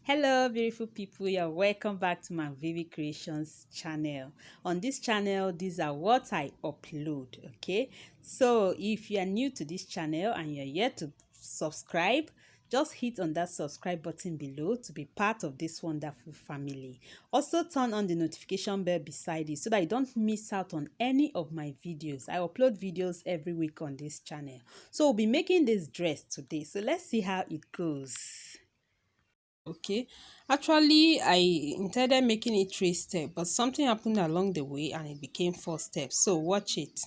Hello beautiful people, you're welcome back to my Vivi Creations channel. On this channel, these are what I upload. Okay, so if you are new to this channel and you're yet to subscribe, just hit on that subscribe button below to be part of this wonderful family. Also turn on the notification bell beside it so that you don't miss out on any of my videos. I upload videos every week on this channel. So we'll be making this dress today, so let's see how it goes. Okay, actually I intended making it 3 steps, but something happened along the way and it became 4 steps, so watch it.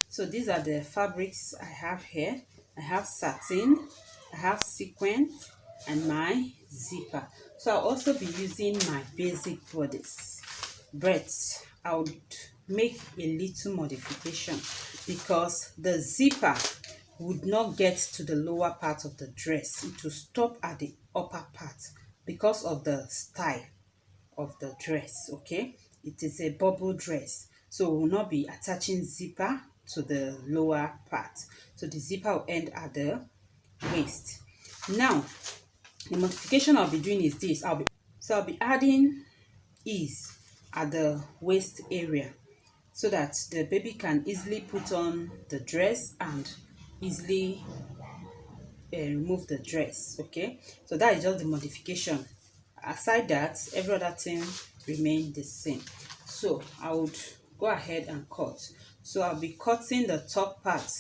So these are the fabrics I have here. I have satin, I have sequin, and my zipper. So I'll also be using my basic bodice, but I would make a little modification because the zipper would not get to the lower part of the dress. It will stop at the upper part because of the style of the dress. Okay, it is a bubble dress, so we will not be attaching zipper to the lower part, so the zipper will end at the waist. Now the modification I'll be doing is this. I'll be adding ease at the waist area so that the baby can easily put on the dress and easily remove the dress. Okay, so that is just the modification. Aside that, every other thing remain the same. So I would go ahead and cut. So I'll be cutting the top part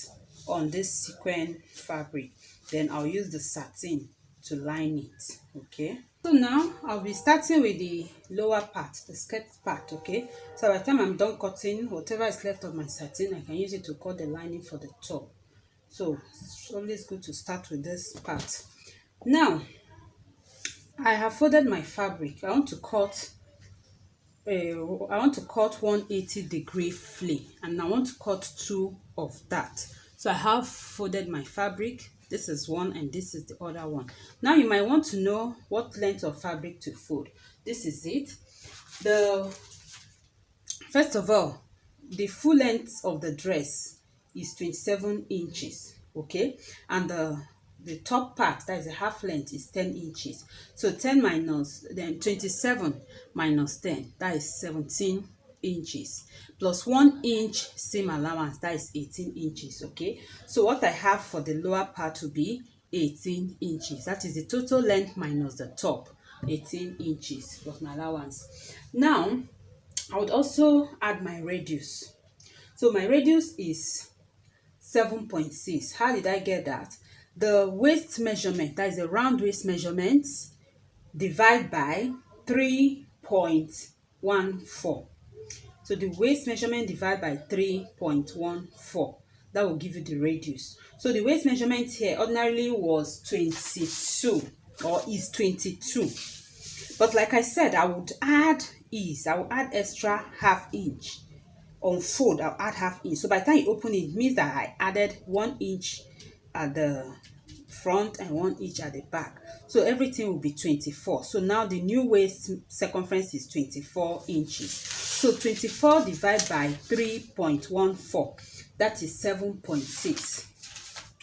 on this sequin fabric, then I'll use the satin to line it. Okay, so now I'll be starting with the lower part, the skirt part. Okay, so by the time I'm done cutting, whatever is left of my satin, I can use it to cut the lining for the top. So it's always good to start with this part. Now I have folded my fabric. I want to cut 180-degree flay, and I want to cut 2 of that. So I have folded my fabric. This is one and this is the other one. Now you might want to know what length of fabric to fold. This is it. First of all, the full length of the dress is 27 inches. Okay, and the top part, that is the half length, is 10 inches. So 10 minus, then 27 minus 10, that is 17 inches, plus 1 inch seam allowance, that is 18 inches. Okay, so what I have for the lower part will be 18 inches. That is the total length minus the top, 18 inches plus my allowance. Now I would also add my radius. So my radius is 7.6. How did I get that? The waist measurement, that is the round waist measurement, divide by 3.14. So the waist measurement divided by 3.14. That will give you the radius. So the waist measurement here ordinarily was 22 or is 22. But like I said, I would add ease. I will add extra ½ inch. On fold, I'll add ½ inch. So by the time you open it, it means that I added 1 inch at the front and 1 inch at the back. So everything will be 24. So now the new waist circumference is 24 inches. So 24 divided by 3.14, that is 7.6.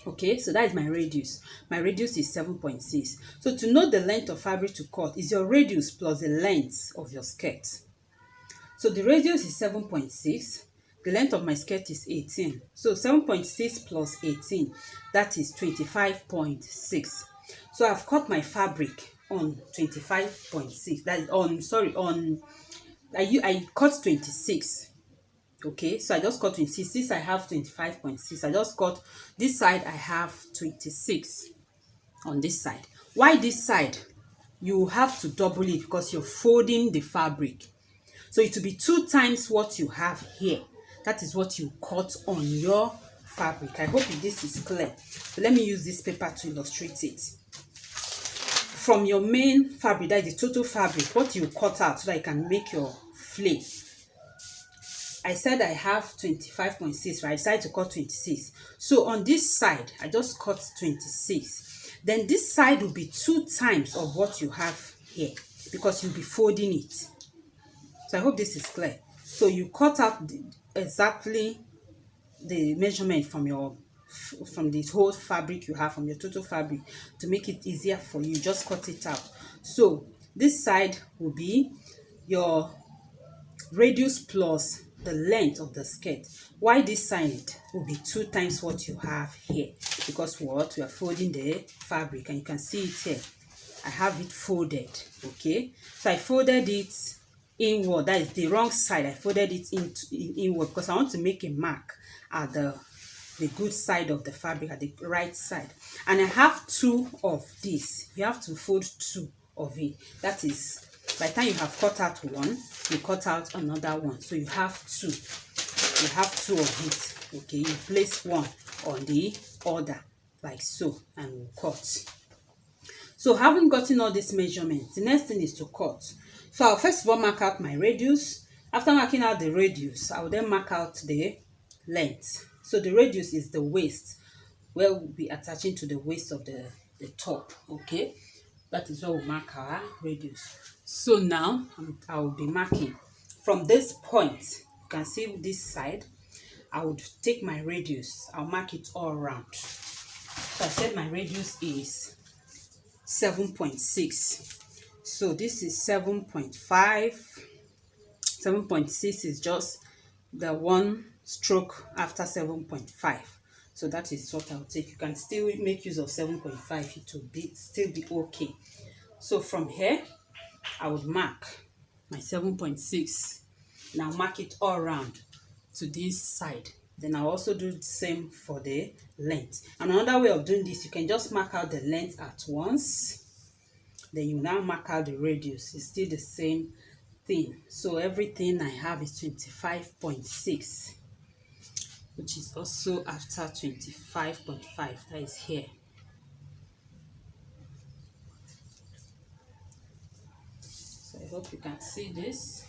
Okay, so that is my radius. My radius is 7.6. So to know the length of fabric to cut is your radius plus the length of your skirt. So the radius is 7.6. The length of my skirt is 18. So 7.6 plus 18, that is 25.6. So I've cut my fabric on 25.6. That is I cut 26. Okay, so I just cut 26. Since I have 25.6, I just cut this side. I have 26 on this side. Why this side? You have to double it because you're folding the fabric. So it will be 2 times what you have here. That is what you cut on your fabric. I hope this is clear. So let me use this paper to illustrate it. From your main fabric, that is the total fabric, what you cut out so that you can make your flay. I said I have 25.6, right? I decided to cut 26. So on this side, I just cut 26. Then this side will be 2 times of what you have here because you'll be folding it. So I hope this is clear. So you cut out exactly the measurement from the whole fabric you have, from your total fabric, to make it easier for you. Just cut it out. So this side will be your radius plus the length of the skirt. Why this side will be 2 times what you have here, because what we are folding the fabric, and you can see it here. I have it folded. Okay, so I folded it inward. That is the wrong side. I folded it inward because I want to make a mark at the good side of the fabric, at the right side. And I have 2 of this. You have to fold 2 of it. That is, by the time you have cut out one, you cut out another one. So you have 2. You have 2 of it. Okay, you place one on the other like so, and we'll cut. So having gotten all these measurements, the next thing is to cut. So I'll first of all mark out my radius. After marking out the radius, I will then mark out the length. So the radius is the waist, where we'll be attaching to the waist of the top. Okay, that is where we'll mark our radius. So now I will be marking from this point. You can see this side. I would take my radius. I'll mark it all around. So I said my radius is 7.6. So this is 7.5. 7.6 is just the one stroke after 7.5. So that is what I'll take. You can still make use of 7.5. It will still be okay. So from here, I would mark my 7.6. Now mark it all around to this side. Then I'll also do the same for the length. And another way of doing this, you can just mark out the length at once. Then you now mark out the radius. It's still the same thing. So everything I have is 25.6, which is also after 25.5. That is here. So I hope you can see this.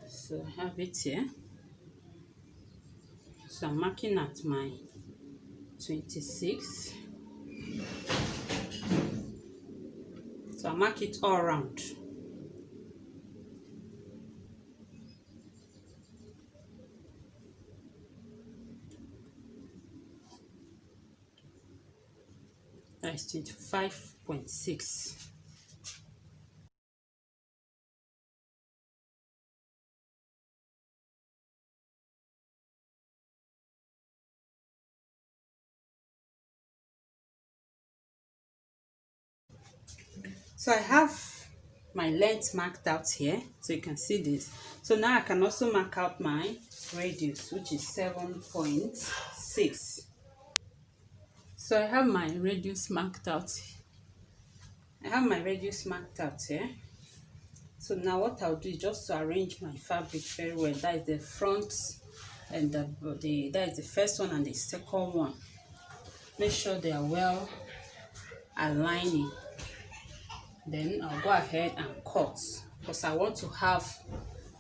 So I have it here. So I'm marking at my 26. So I mark it all around. That is 25.6. So I have my length marked out here, so you can see this. So now I can also mark out my radius, which is 7.6. So I have my radius marked out. I have my radius marked out here. So now what I'll do is just to arrange my fabric very well. That is the front and that is the first one and the second one. Make sure they are well aligning. Then I'll go ahead and cut, because I want to have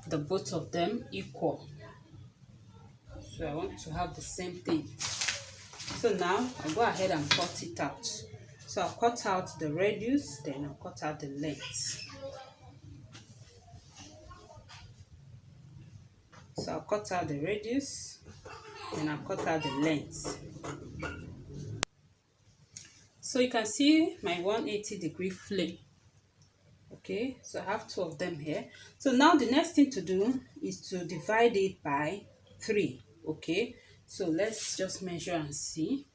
the both of them equal. So I want to have the same thing. So now I'll go ahead and cut it out. So I'll cut out the radius, then I'll cut out the length. So I'll cut out the radius, then I'll cut out the length. So you can see my 180-degree flare. Okay, so I have 2 of them here. So now the next thing to do is to divide it by 3. Okay, so let's just measure and see.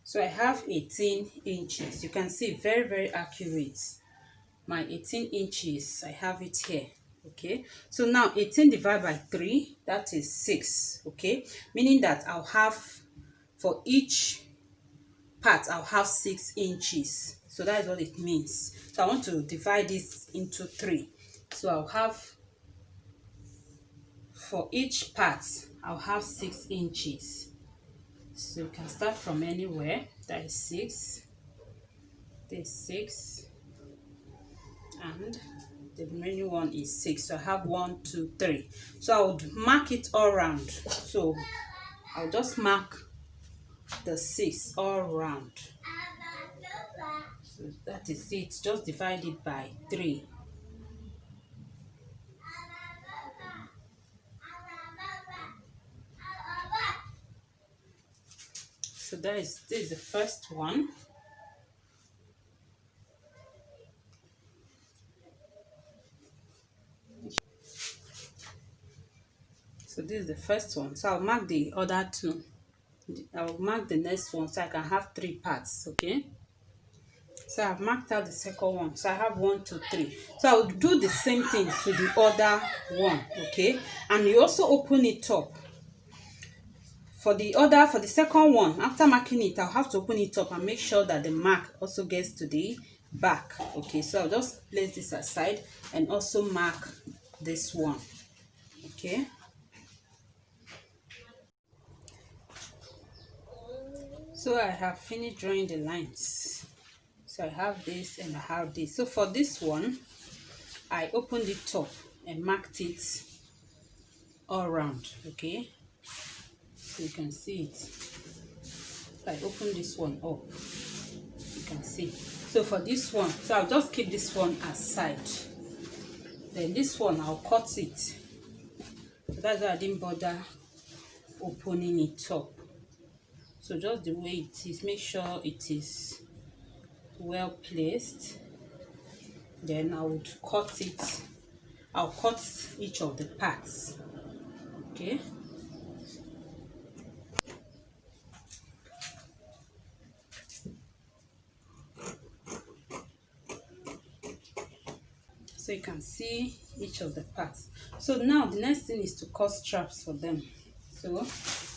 So I have 18 inches. You can see very, very accurate. My 18 inches, I have it here. Okay, so now 18 divided by 3, that is 6. Okay, meaning that I'll have, for each part, I'll have 6 inches. So that is what it means. So I want to divide this into 3. So I'll have, for each part, I'll have 6 inches. So you can start from anywhere. That is 6. This 6. And the remaining one is 6. So I have 1, 2, 3. So I would mark it all around. So I'll just mark the 6 all around. So that is it. Just divide it by 3. So this is the first one. So this is the first one. So I'll mark the other two. I'll mark the next one so I can have 3 parts. Okay. So I've marked out the second one. So I have 1, 2, 3. So I'll do the same thing to the other one. Okay. And you also open it up. For the second one, after marking it, I'll have to open it up and make sure that the mark also gets to the back. Okay, so I'll just place this aside and also mark this one. Okay. So I have finished drawing the lines. So I have this and I have this. So for this one, I opened it up and marked it all around. Okay. So you can see it. I open this one up. You can see. So for this one, so I'll just keep this one aside. Then this one, I'll cut it. So that's why I didn't bother opening it up. So just the way it is, make sure it is well placed. Then I would cut it. I'll cut each of the parts. Okay. So you can see each of the parts. So now the next thing is to cut straps for them. So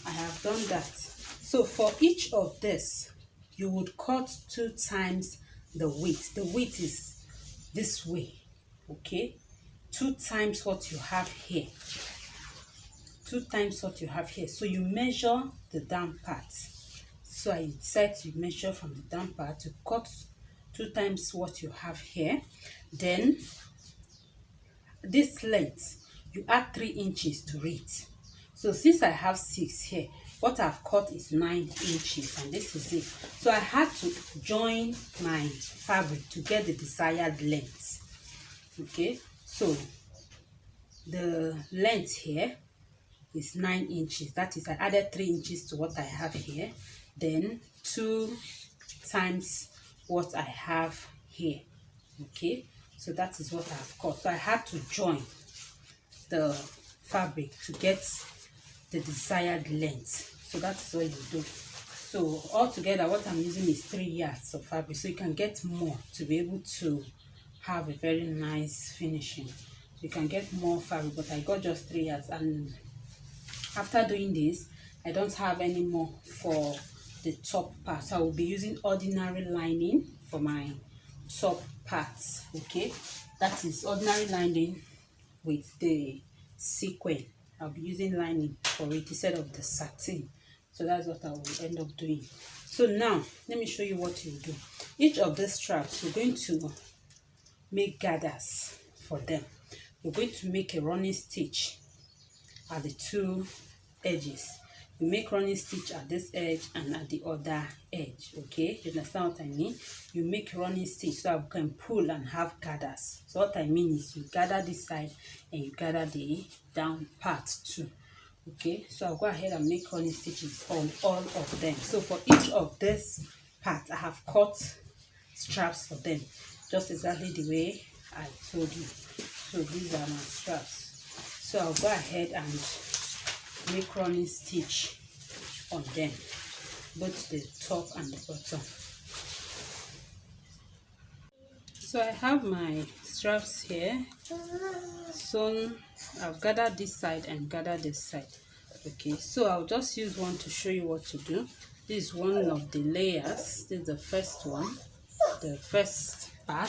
I have done that. So for each of this, you would cut 2 times the width. The width is this way. Okay. 2 times what you have here. 2 times what you have here. So you measure the down part. So I decided to measure from the down part to cut 2 times what you have here. Then this length, you add 3 inches to it. So since I have 6 here, what I've cut is 9 inches, and this is it. So I had to join my fabric to get the desired length. Okay, so the length here is 9 inches. That is, I added 3 inches to what I have here, then 2 times what I have here. Okay, so that is what I've cut. So I had to join the fabric to get the desired length. So that's what you do. So altogether what I'm using is 3 yards of fabric, so you can get more to be able to have a very nice finishing. You can get more fabric, but I got just 3 yards. And after doing this, I don't have any more for the top part, so I will be using ordinary lining for my top parts. Okay, that is ordinary lining with the sequin. I'll be using lining for it instead of the satin. So that's what I will end up doing. So now let me show you what you do. Each of these straps, we're going to make gathers for them. We're going to make a running stitch at the 2 edges. You make running stitch at this edge and at the other edge. Okay, you understand what I mean? You make running stitch so I can pull and have gathers. So what I mean is you gather this side and you gather the down part too. Okay, so I'll go ahead and make running stitches on all of them. So for each of this part, I have cut straps for them, just exactly the way I told you. So these are my straps. So I'll go ahead and make running stitch on them, both the top and the bottom. So I have my straps here. So I've gathered this side and gathered this side. Okay, so I'll just use one to show you what to do. This is one of the layers. This is the first one, the first part.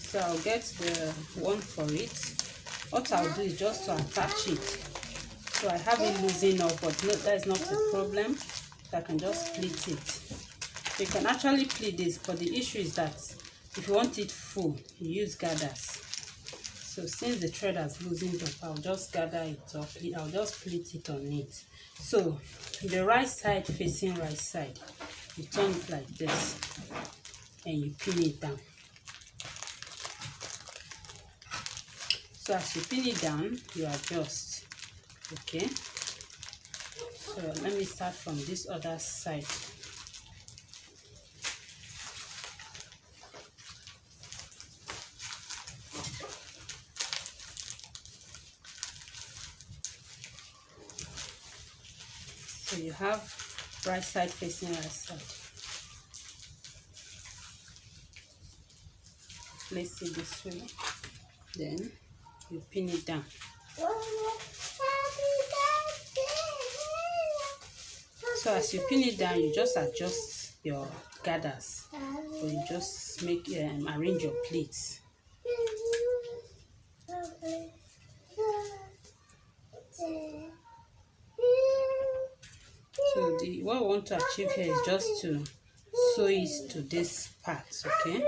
So I'll get the one for it. What I'll do is just to attach it. So I have it loosened up, but no, that is not a problem. So I can just pleat it. You can actually pleat this, but the issue is that if you want it full, you use gathers. So since the thread has loosened up, I'll just gather it up. I'll just pleat it on it. So the right side facing right side, you turn it like this and you pin it down. So as you pin it down, you adjust. Okay, so let me start from this other side. So you have right side facing right side. Place it this way, then you pin it down. So as you pin it down, you just adjust your gathers, or you just make arrange your pleats. So what we want to achieve here is just to sew it to this part, okay?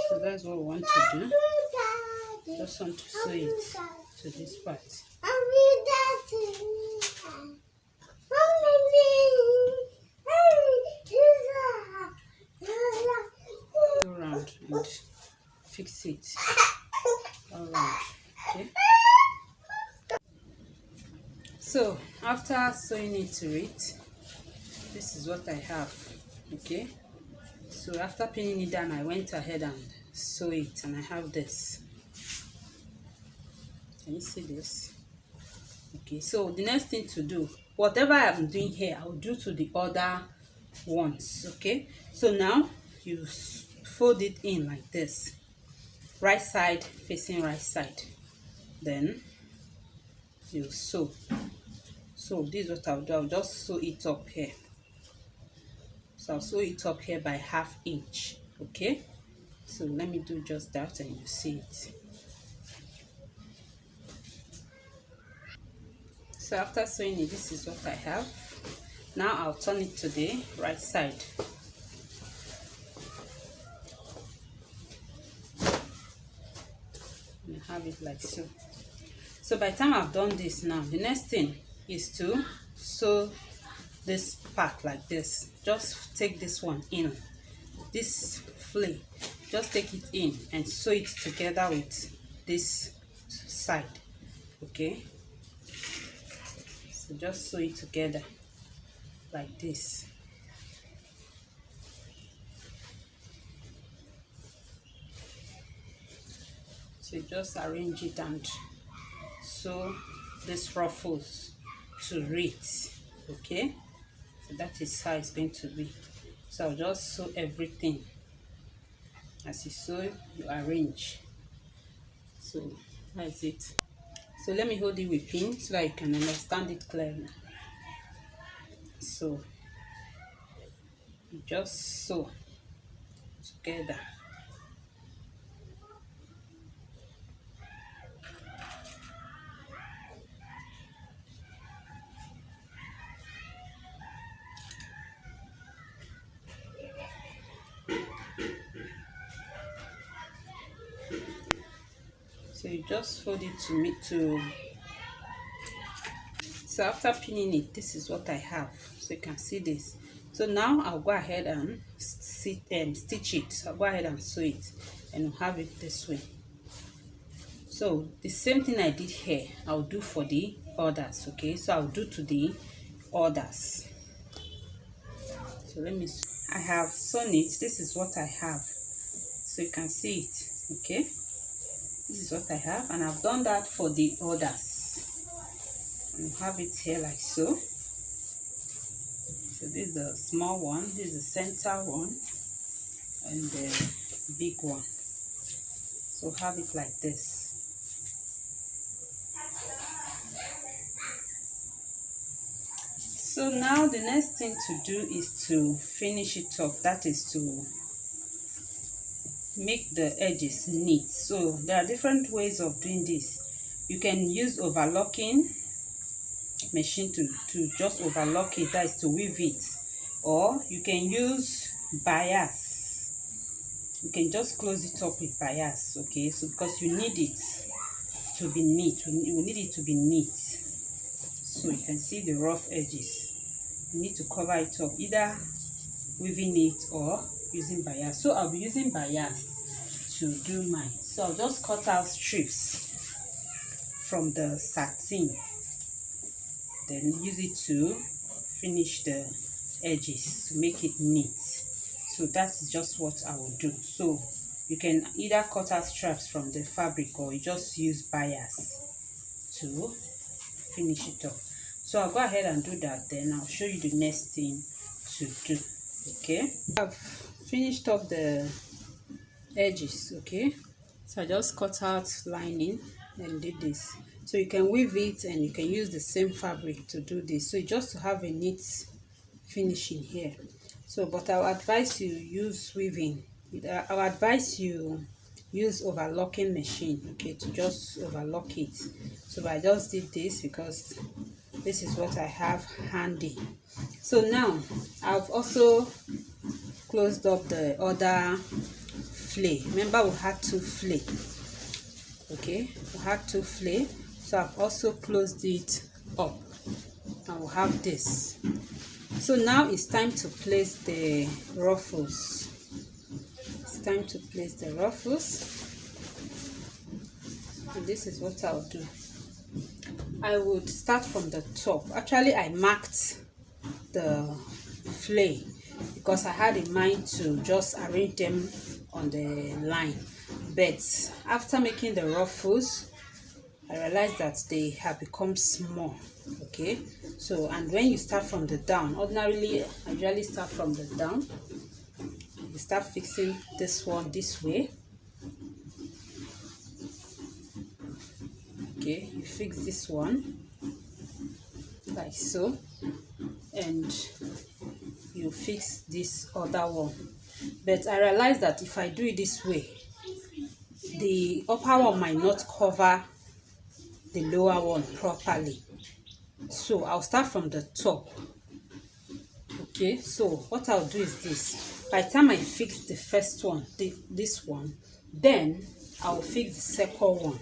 So that's what we want to do. Just want to sew it to this part. Go around and fix it around, okay? So after sewing it to it, this is what I have, okay? So after pinning it down, I went ahead and sew it, and I have this. Can you see this? Okay, so the next thing to do, whatever I'm doing here, I'll do to the other ones, okay? So now you fold it in like this, right side facing right side, then you sew. So this is what I'll do. I'll just sew it up here. So I'll sew it up here by 1/2 inch, okay? So let me do just that and you see it. So after sewing it, this is what I have. Now I'll turn it to the right side. And have it like so. So by the time I've done this now, the next thing is to sew this part like this. Just take this one in, this flay, just take it in and sew it together with this side, okay? So just sew it together like this. So just arrange it and sew these ruffles to it, okay? So that is how it's going to be. So I'll just sew everything. As you sew, you arrange. So that's it. So let me hold it with pin so that you can understand it clearly. So you just sew together. So you just fold it to so after pinning it, this is what I have. So you can see this. So now I'll go ahead and stitch it. I'll go ahead and sew it and have it this way. So the same thing I did here, I'll do for the others, okay? So I'll do to the others. So I have sewn it. This is what I have. So you can see it, okay? This is what I have, and I've done that for the others. And have it here like so. So this is the small one, this is the center one, and the big one. So have it like this. So now the next thing to do is to finish it up. That is to make the edges neat. So there are different ways of doing this. You can use overlocking machine to just overlock it, that is to weave it, or you can use bias. You can just close it up with bias, okay? So because you need it to be neat, you need it to be neat. So you can see the rough edges. You need to cover it up, either weaving it or using bias. So I'll be using bias to do mine. So I'll just cut out strips from the satin, then use it to finish the edges to make it neat. So that's just what I will do. So you can either cut out straps from the fabric, or you just use bias to finish it up. So I'll go ahead and do that, then I'll show you the next thing to do. Okay, I've finished up the edges. Okay, so I just cut out lining and did this. So you can weave it and you can use the same fabric to do this, so just to have a neat finishing here. So but I'll advise you use weaving. I'll advise you use overlocking machine, okay, to just overlock it. So I just did this because this is what I have handy. So now I've also closed up the other flay. Remember we had two flay. Okay, we had two flay, so I've also closed it up and we'll have this. So now it's time to place the ruffles. It's time to place the ruffles, and this is what I'll do. I would start from the top. Actually, I marked the flay because I had in mind to just arrange them on the line, but after making the ruffles I realized that they have become small. Okay, so and when you start from the down, ordinarily I usually start from the down. You start fixing this one this way. Okay, you fix this one like so, and you fix this other one. But I realized that if I do it this way, the upper one might not cover the lower one properly. So I'll start from the top. Okay, so what I'll do is this. By the time I fix the first one, this one, then I'll fix the second one.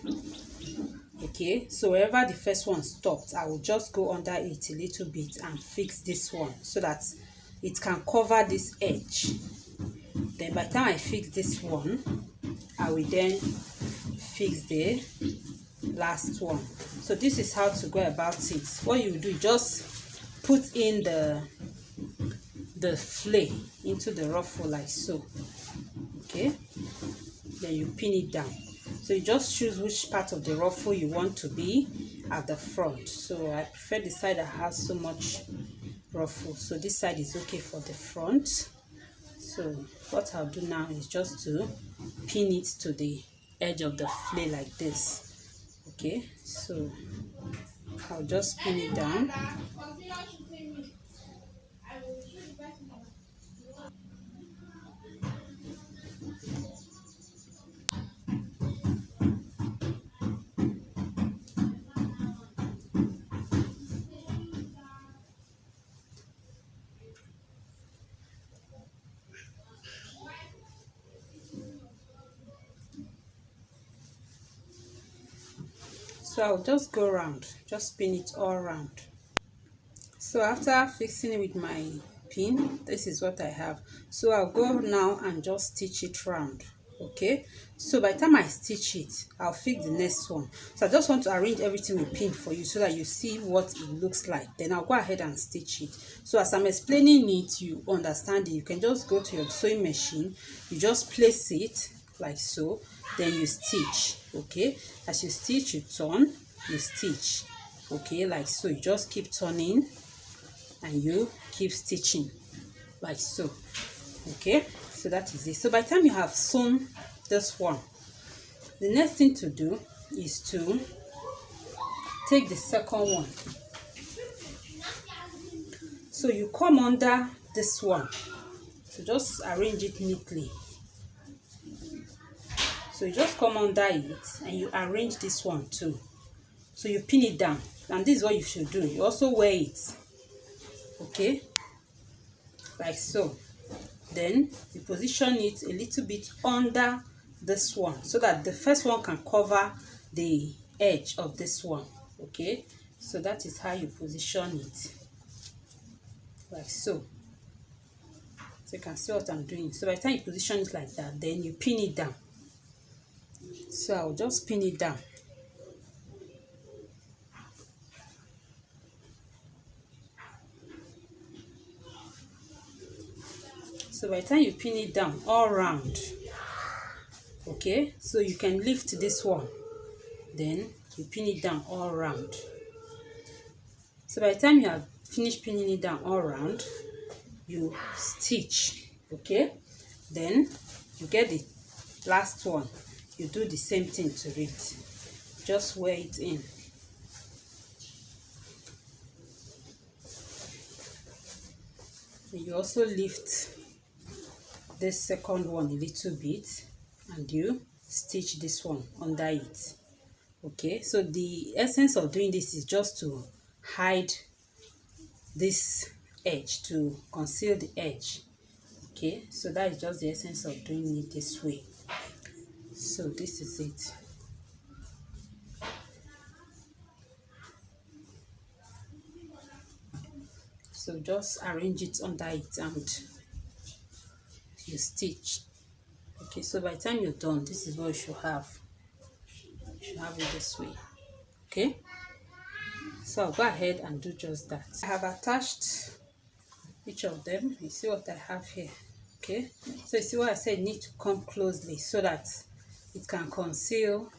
Okay, so wherever the first one stopped, I will just go under it a little bit and fix this one so that it can cover this edge. Then by the time I fix this one, I will then fix the last one. So this is how to go about it. What you do, just put in the flay into the ruffle like so. Okay, then you pin it down. So you just choose which part of the ruffle you want to be at the front. So I prefer the side that has so much ruffle, so this side is okay for the front. So what I'll do now is just to pin it to the edge of the flay like this. Okay, so I'll just pin it down. So I'll just go around, just spin it all around. So after fixing it with my pin, this is what I have. So I'll go now and just stitch it round. Okay, so by the time I stitch it, I'll fix the next one. So I just want to arrange everything with pin for you so that you see what it looks like. Then I'll go ahead and stitch it. So as I'm explaining it, you understand it. You can just go to your sewing machine, you just place it like so, then you stitch. Okay, as you stitch, you turn, you stitch. Okay, like so. You just keep turning and you keep stitching like so. Okay, so that is it. So by the time you have sewn this one, the next thing to do is to take the second one. So you come under this one, so just arrange it neatly. So you just come under it and you arrange this one too. So you pin it down, and this is what you should do. You also wear it. Okay, like so. Then you position it a little bit under this one so that the first one can cover the edge of this one. Okay, so that is how you position it, like so. So you can see what I'm doing. So by the time you position it like that, then you pin it down. So I'll just pin it down. So by the time you pin it down all round, okay, so you can lift this one, then you pin it down all round. So by the time you have finished pinning it down all round, you stitch, okay, then you get the last one, you do the same thing to it, just wear it in. You also lift this second one a little bit and you stitch this one under it. Okay, so the essence of doing this is just to hide this edge, to conceal the edge. Okay, so that is just the essence of doing it this way. So this is it. So just arrange it under it and you stitch. Okay, so by the time you're done, this is what you should have. You should have it this way. Okay, so I'll go ahead and do just that. I have attached each of them. You see what I have here. Okay, so you see what I said, need to come closely so that it can conceal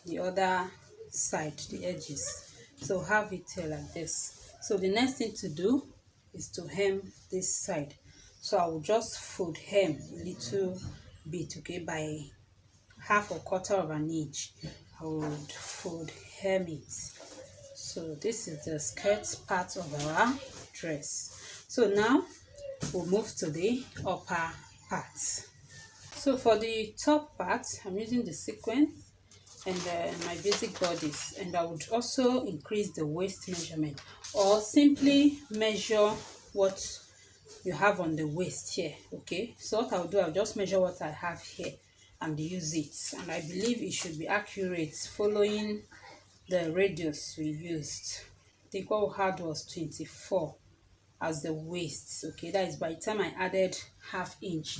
the other side, the edges. So have it here like this. So the next thing to do is to hem this side. So I will just fold hem a little bit, okay, by half or quarter of an inch. I would fold hem it. So this is the skirt part of our dress. So now we'll move to the upper part. So for the top part, I'm using the sequin and my basic bodice, and I would also increase the waist measurement, or simply measure what you have on the waist here. Okay, so what I'll do, I'll just measure what I have here and use it, and I believe it should be accurate following the radius we used. I think what we had was 24 as the waist. Okay, that is by the time I added half inch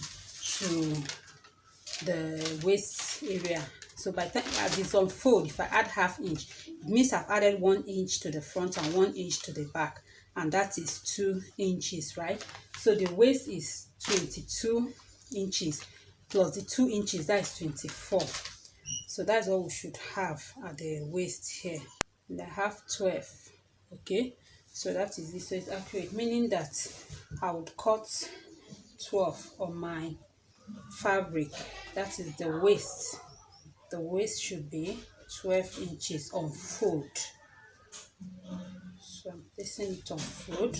to the waist area. So by the time as it's on fold, if I add half inch, it means I've added 1 inch to the front and 1 inch to the back, and that is 2 inches, right? So the waist is 22 inches plus the 2 inches, that is 24. So that's what we should have at the waist here. And I have 12. Okay, so that is this. So it's accurate, meaning that I would cut 12 on my fabric. That is the waist. The waist should be 12 inches on fold. So I'm placing it on fold.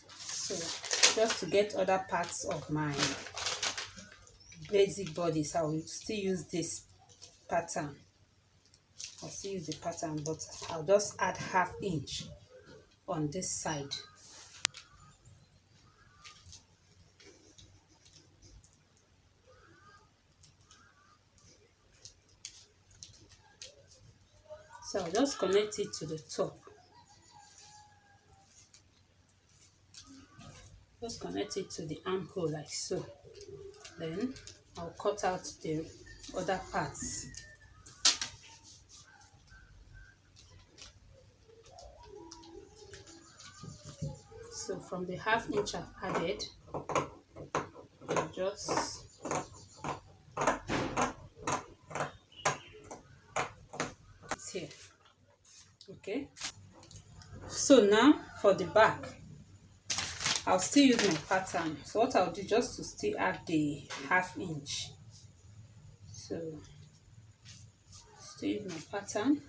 So just to get other parts of my basic bodice, I will still use this pattern. I'll still use the pattern, but I'll just add half inch on this side. So I'll just connect it to the top. Just connect it to the armhole like so. Then I'll cut out the other parts. So from the half inch I've added, I'll just it's here. Okay, so now for the back, I'll still use my pattern. So what I'll do, just to still add the half inch. So still use my pattern.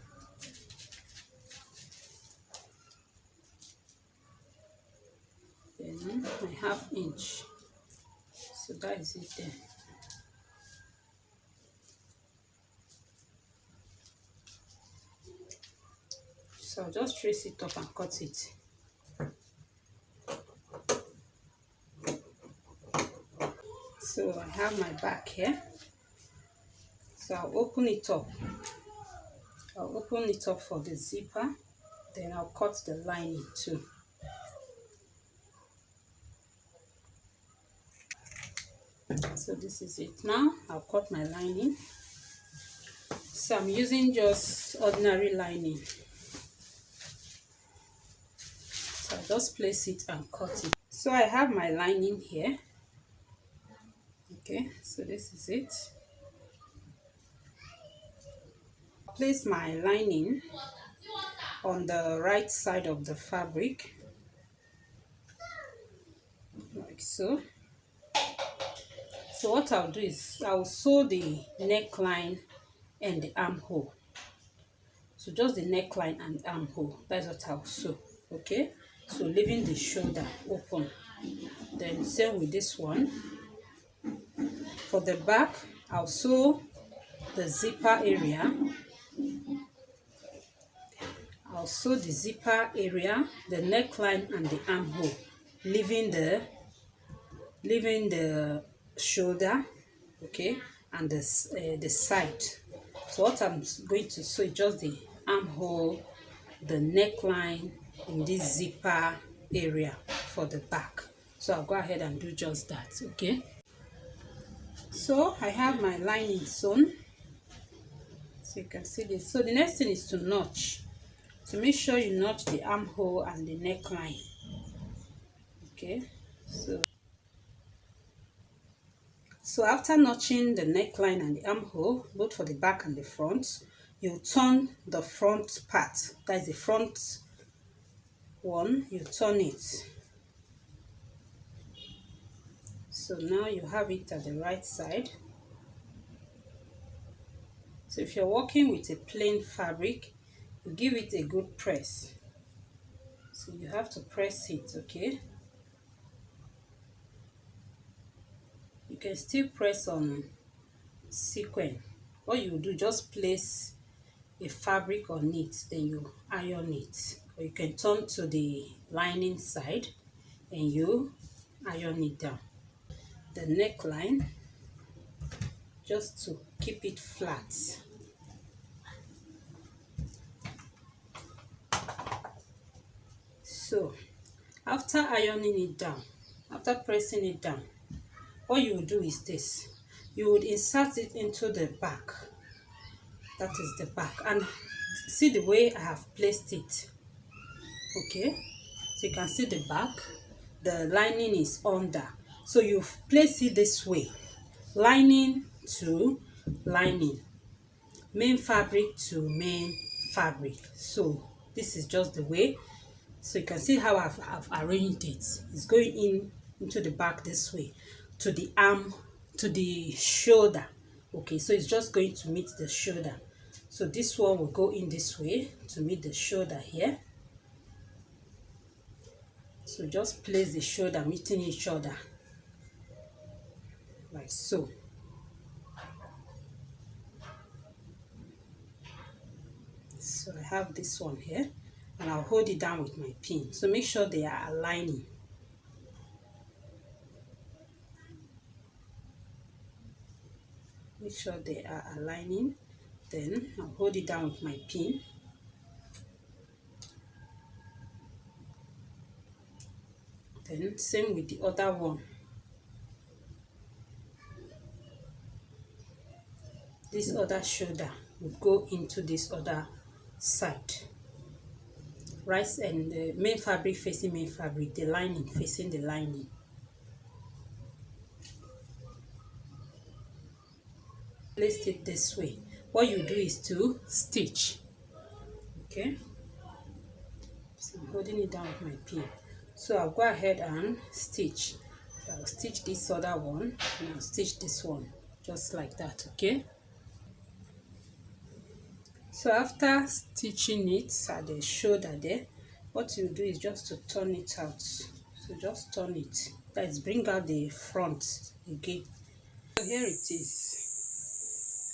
Then my half inch. So that is it there. So I'll just trace it up and cut it. So I have my back here. So I'll open it up. I'll open it up for the zipper. Then I'll cut the lining too. So this is it. Now I'll cut my lining. So I'm using just ordinary lining. just place it and cut it. So I have my lining here. Okay, so this is it. Place my lining on the right side of the fabric, like so. So what I'll do is I'll sew the neckline and the armhole. So just the neckline and armhole, that's what I'll sew. Okay, so leaving the shoulder open. Then same with this one. For the back, I'll sew the zipper area. I'll sew the zipper area, the neckline and the armhole, leaving the shoulder, okay, and the side. So what I'm going to sew is just the armhole, the neckline in this zipper area for the back. So I'll go ahead and do just that. Okay, so I have my lining sewn, so you can see this. So the next thing is to notch. So make sure you notch the armhole and the neckline. Okay, so after notching the neckline and the armhole, both for the back and the front, you turn the front part, that is the front one, you turn it. So now you have it at the right side. So if you're working with a plain fabric, you give it a good press. So you have to press it, okay? You can still press on sequin. What you do, just place a fabric on it, then you iron it. Or you can turn to the lining side and you iron it down. The neckline, just to keep it flat. So after ironing it down, after pressing it down, what you will do is this. You would insert it into the back. That is the back. And see the way I have placed it. Okay, so you can see the back. The lining is under. So you place it this way. Lining to lining. Main fabric to main fabric. So this is just the way. So you can see how I've arranged it. It's going into the back this way, to the arm, to the shoulder. Okay, so it's just going to meet the shoulder. So this one will go in this way to meet the shoulder here. So just place the shoulder meeting each other, like so. So I have this one here, and I'll hold it down with my pin. So make sure they are aligning. Make sure they are aligning. Then I'll hold it down with my pin. Then same with the other one. This other shoulder will go into this other side. Right, and the main fabric facing main fabric, the lining facing the lining. Place it this way. What you do is to stitch. Okay, so I'm holding it down with my pin. So I'll go ahead and stitch. So I'll stitch this other one and I'll stitch this one just like that. Okay, so after stitching it at the shoulder there, what you do is just to turn it out. So just turn it, that is, bring out the front again. So here it is.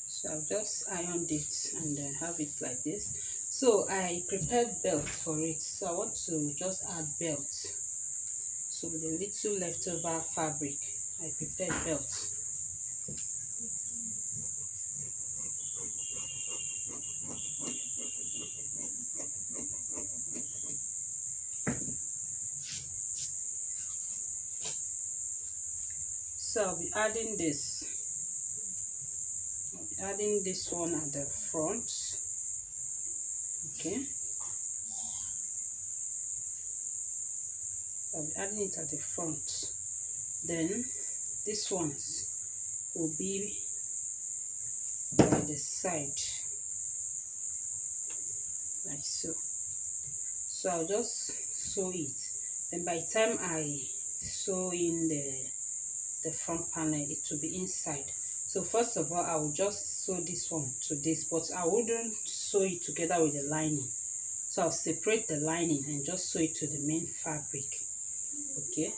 So I'll just iron it and have it like this. So I prepared belt for it, so I want to just add belt. So with the little leftover fabric, I prepared belt. So I'll be adding this. I'll be adding this one at the front. Okay. I'll be adding it at the front. Then this ones will be by the side, like so. So I'll just sew it. Then by the time I sew in the front panel, it will be inside. So first of all, I will just sew this one to this, but I wouldn't sew it together with the lining. So I'll separate the lining and just sew it to the main fabric. Okay,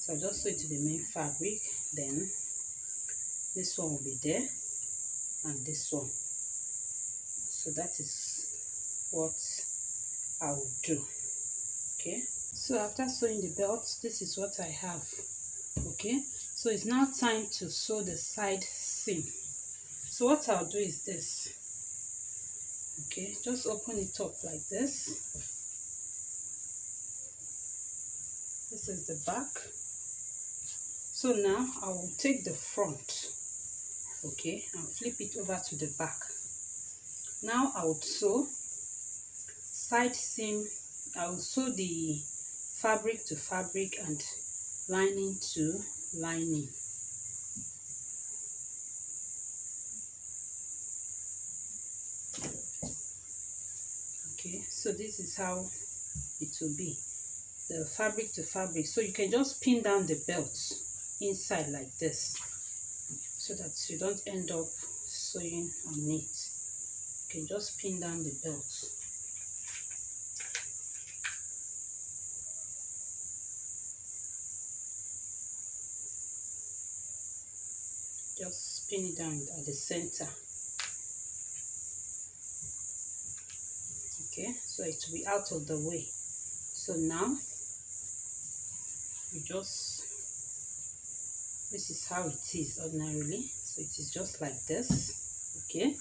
so I'll just sew it to the main fabric. Then this one will be there and this one. So that is what I will do. Okay, so after sewing the belt, this is what I have. Okay, so it's now time to sew the side seam. So what I'll do is this. Okay, just open it up like this. This is the back. So now I will take the front, okay, and flip it over to the back. Now I would sew side seam. I will sew the fabric to fabric and lining to lining. Okay, so this is how it will be, the fabric to fabric. So you can just pin down the belt inside like this, so that you don't end up sewing on it. You can just pin down the belt. Just pin it down at the center. Okay, so it will be out of the way. So now you just, this is how it is ordinarily. So it is just like this. Okay,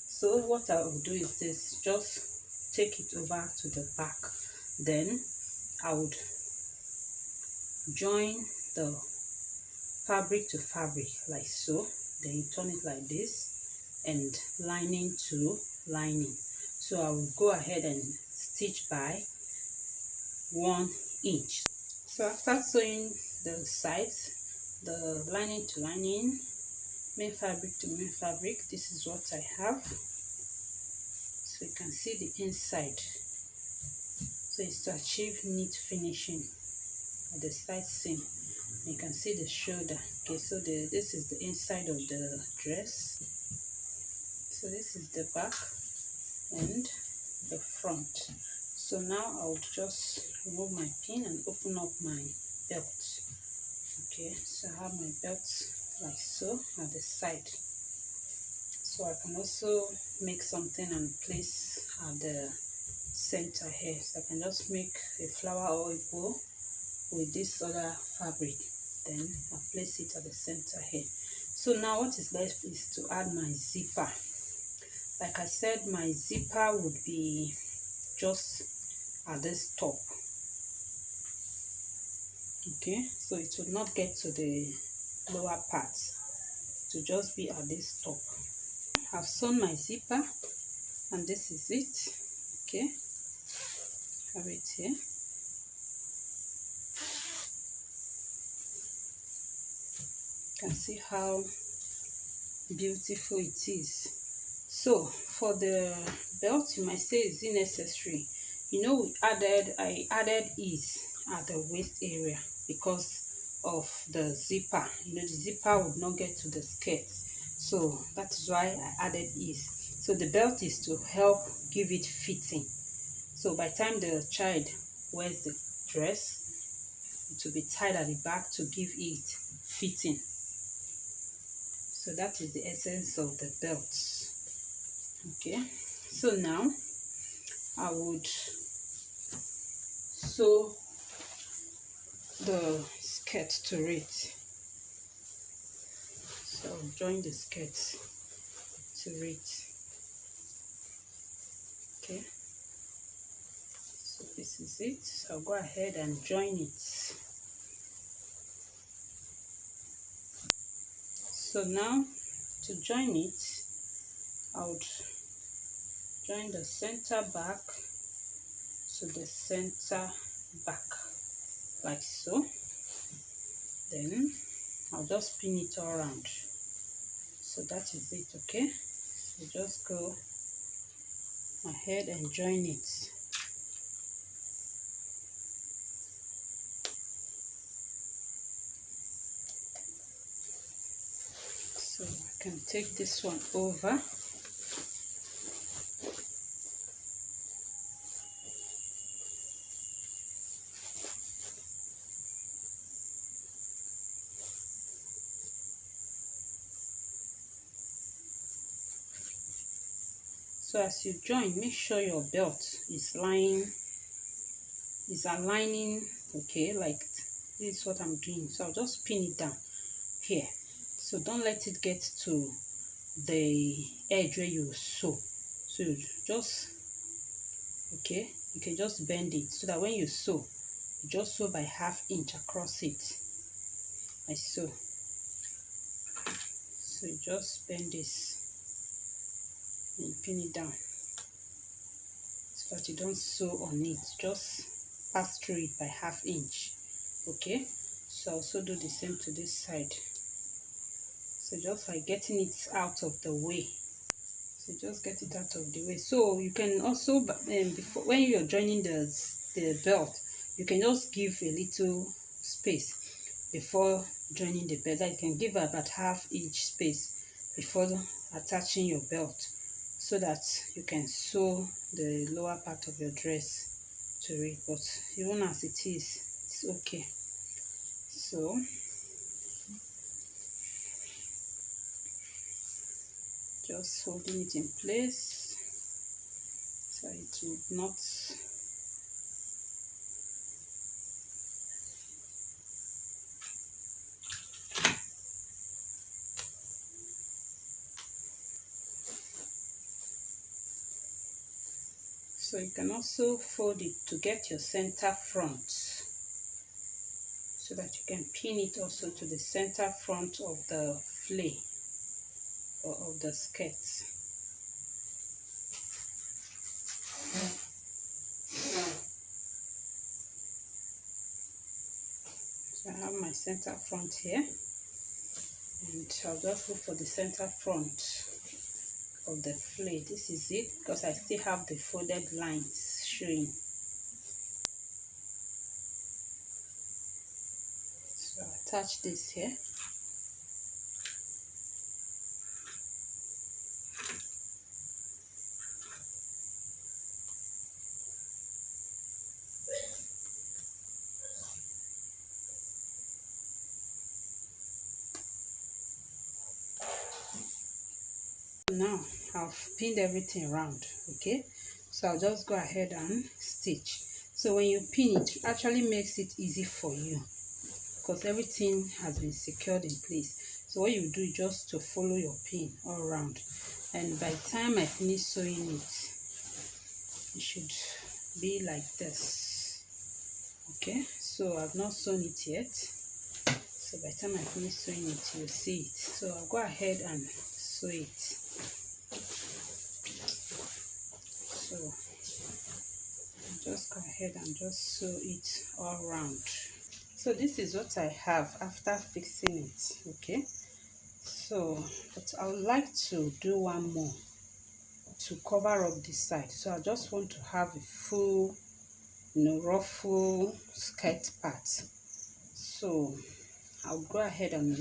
so what I will do is this, just take it over to the back. Then I would join the fabric to fabric like so. Then you turn it like this, and lining to lining. So I will go ahead and stitch by 1 inch. So after sewing the sides, the lining to lining, main fabric to main fabric, this is what I have. So you can see the inside. So it's to achieve neat finishing at the side seam. You can see the shoulder. Okay, so this is the inside of the dress. So this is the back and the front. So now I'll just remove my pin and open up my belt. Okay, so I have my belt like so at the side. So I can also make something and place at the center here. So I can just make a flower or a bow with this other fabric. Then I'll place it at the center here. So now what is left is to add my zipper. Like I said, my zipper would be just at this top. Okay, so it will not get to the lower part. It will just be at this top. I've sewn my zipper and this is it. Okay, have it here. You can see how beautiful it is. So for the belt, you might say, is it necessary? You know, I added ease at the waist area because of the zipper. You know, the zipper would not get to the skirt, so that is why I added ease. So the belt is to help give it fitting. So by the time the child wears the dress, it will be tied at the back to give it fitting. So that is the essence of the belt. Okay, so now I would sew the skirt to it. So I'll join the skirt to it. Okay, so this is it. So I'll go ahead and join it. So now to join it, I would join the center back to the center back. like so. Then I'll just pin it all around. So that is it, okay? So just go ahead and join it. So I can take this one over. So as you join, make sure your belt is aligning, okay? Like this is what I'm doing. So I'll just pin it down here. So don't let it get to the edge where you sew. So you just, okay, you can just bend it so that when you sew, you just sew by 1/2 inch across it. I sew. So you just bend this and pin it down so that you don't sew on it. Just pass through it by 1/2 inch. Okay, so also do the same to this side. So just like getting it out of the way. So just get it out of the way. So you can also before, when you're joining the belt, you can just give a little space before joining the belt. You can give about 1/2 inch space before attaching your belt, so that you can sew the lower part of your dress to it. But even as it is, it's okay. So just holding it in place so it will not so you can also fold it to get your center front, so that you can pin it also to the center front of the flay or of the skirt. So I have my center front here, and I'll just look for the center front of the flay. This is it, because I still have the folded lines showing. So I'll attach this here. Now I've pinned everything around, okay? So I'll just go ahead and stitch. So when you pin it, it actually makes it easy for you, because everything has been secured in place. So what you do is just to follow your pin all around, and by the time I finish sewing it, it should be like this. Okay, so I've not sewn it yet, so by the time I finish sewing it, you'll see it. So I'll go ahead and sew it. So just go ahead and just sew it all around. So this is what I have after fixing it, okay? So but I would like to do one more to cover up this side. So I just want to have a full, ruffle skirt part. So I'll go ahead and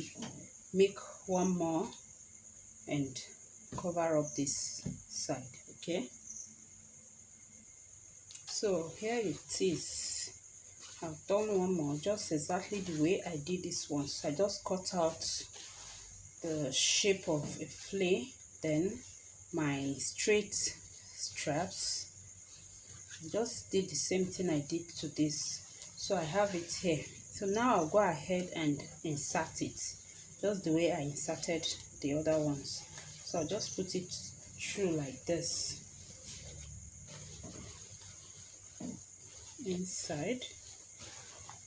make one more and cover up this side, okay? So here it is. I've done one more, just exactly the way I did this one. So I just cut out the shape of a flay, then my straight straps. I just did the same thing I did to this. So I have it here. So now I'll go ahead and insert it just the way I inserted the other ones. So I'll just put it through like this inside,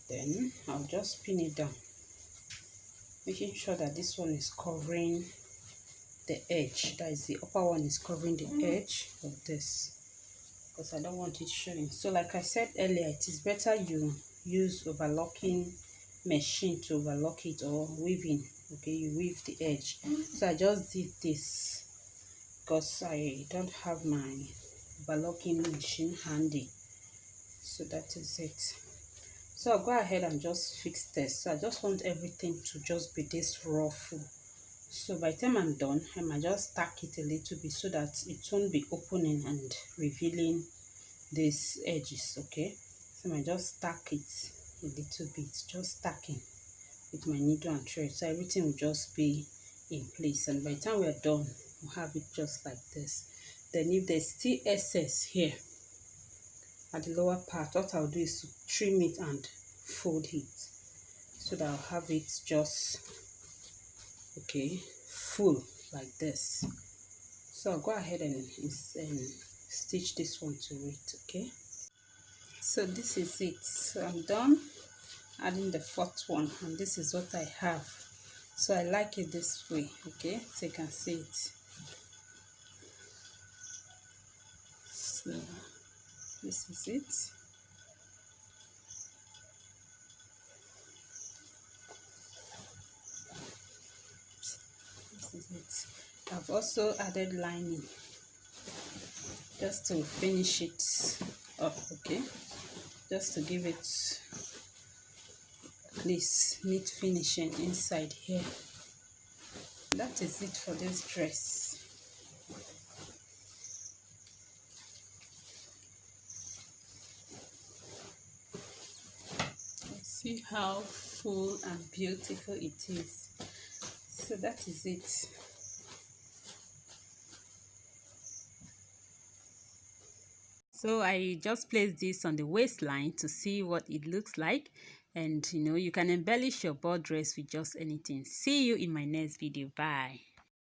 then I'll just pin it down, making sure that this one is covering the edge, that is the upper one is covering the edge of this, because I don't want it showing. So like I said earlier, it is better you use overlocking machine to overlock it, or weaving. Okay, you weave the edge. So I just did this because I don't have my overlocking machine handy. So that is it. So I'll go ahead and just fix this. So I just want everything to just be this ruffle. So by the time I'm done, I might just tack it a little bit so that it won't be opening and revealing these edges. Okay, so I might just tack it a little bit, just tacking with my needle and thread, so everything will just be in place. And by the time we're done, we'll have it just like this. Then if there's still excess here at the lower part, what I'll do is to trim it and fold it so that I'll have it just okay full like this. So I'll go ahead and stitch this one to it. Okay, so this is it. So I'm done adding the fourth one, and this is what I have. So I like it this way. Okay, so you can see it. So this is it. This is it. I've also added lining just to finish it up. Okay, just to give it this neat finishing inside here. That is it for this dress. See how full and beautiful it is. So that is it. So I just placed this on the waistline to see what it looks like, and you know, you can embellish your ball dress with just anything. See you in my next video. Bye.